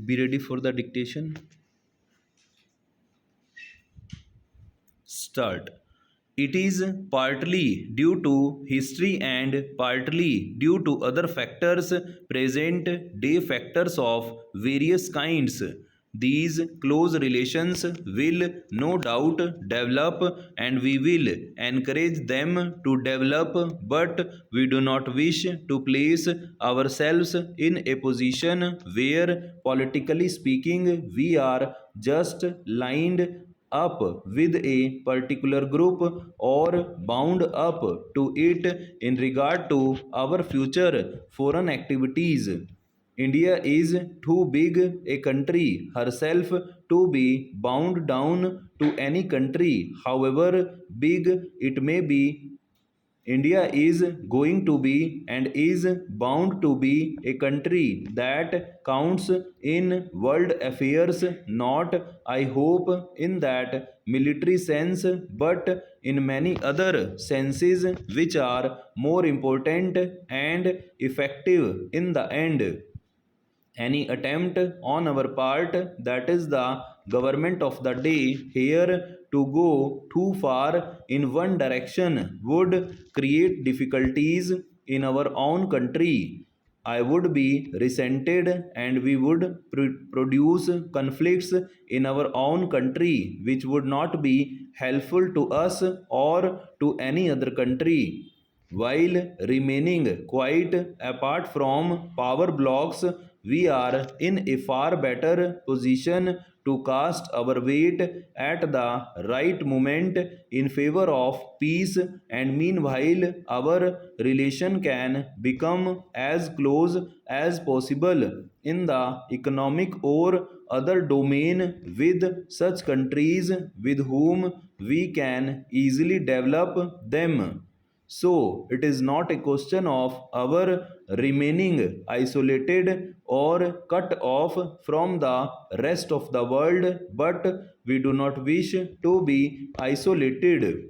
Be ready for the dictation. Start. It is partly due to history and partly due to other factors, present day factors of various kinds. These close relations will no doubt develop and we will encourage them to develop, but we do not wish to place ourselves in a position where, politically speaking, we are just lined up with a particular group or bound up to it in regard to our future foreign activities. India is too big a country herself to be bound down to any country, however big it may be. India is going to be and is bound to be a country that counts in world affairs, not, I hope, in that military sense, but in many other senses which are more important and effective in the end. Any attempt on our part, that is the government of the day, here to go too far in one direction would create difficulties in our own country. I would be resented and we would produce conflicts in our own country which would not be helpful to us or to any other country. While remaining quite apart from power blocks, we are in a far better position to cast our weight at the right moment in favor of peace, and meanwhile, our relation can become as close as possible in the economic or other domain with such countries with whom we can easily develop them. So, it is not a question of our remaining isolated or cut off from the rest of the world, but we do not wish to be isolated.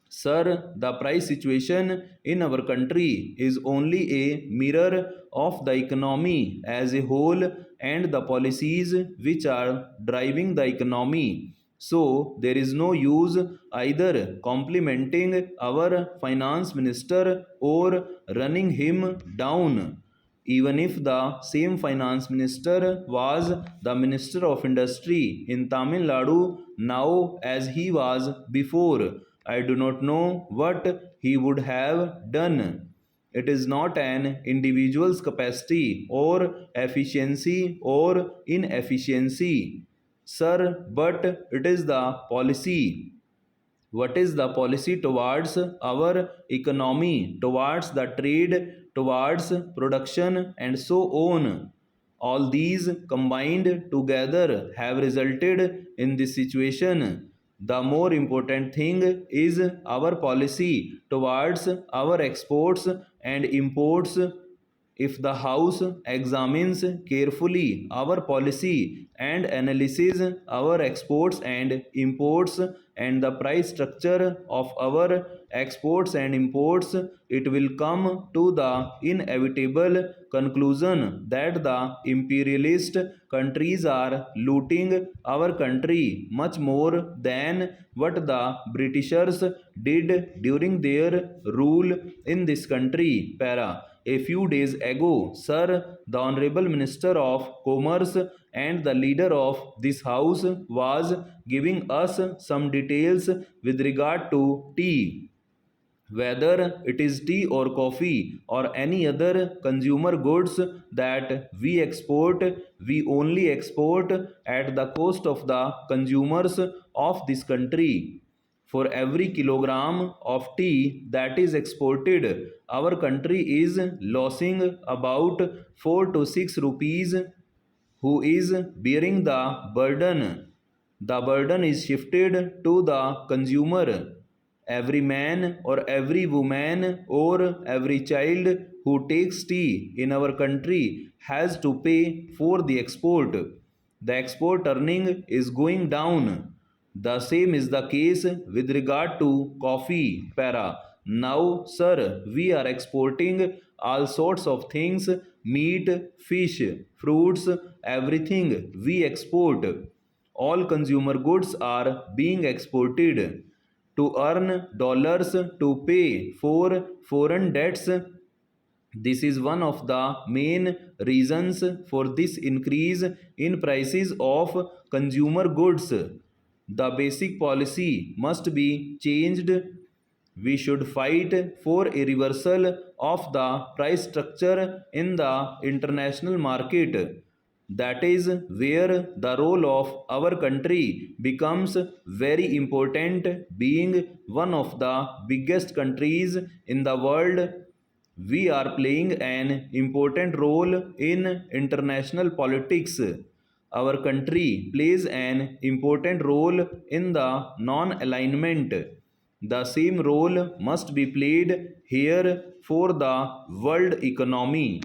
Sir, the price situation in our country is only a mirror of the economy as a whole and the policies which are driving the economy. So, there is no use either complimenting our finance minister or running him down. Even if the same finance minister was the minister of industry in Tamil Nadu now as he was before, I do not know what he would have done. It is not an individual's capacity or efficiency or inefficiency, sir, but it is the policy. What is the policy towards our economy, towards the trade, towards production, and so on? All these combined together have resulted in this situation. The more important thing is our policy towards our exports and imports. If the House examines carefully our policy and analyzes our exports and imports and the price structure of our exports and imports, it will come to the inevitable conclusion that the imperialist countries are looting our country much more than what the Britishers did during their rule in this country. Para. A few days ago, Sir, the Honorable Minister of Commerce and the leader of this house was giving us some details with regard to tea. Whether it is tea or coffee or any other consumer goods that we export, we only export at the cost of the consumers of this country. For every kilogram of tea that is exported, our country is losing about 4 to 6 rupees. Who is bearing the burden? The burden is shifted to the consumer. Every man or every woman or every child who takes tea in our country has to pay for the export. The export earning is going down. The same is the case with regard to coffee. Para. Now, sir, we are exporting all sorts of things, meat, fish, fruits, everything we export. All consumer goods are being exported to earn dollars to pay for foreign debts. This is one of the main reasons for this increase in prices of consumer goods. The basic policy must be changed. We should fight for a reversal of the price structure in the international market. That is where the role of our country becomes very important. Being one of the biggest countries in the world, we are playing an important role in international politics. Our country plays an important role in the non alignment. The same role must be played here for the world economy.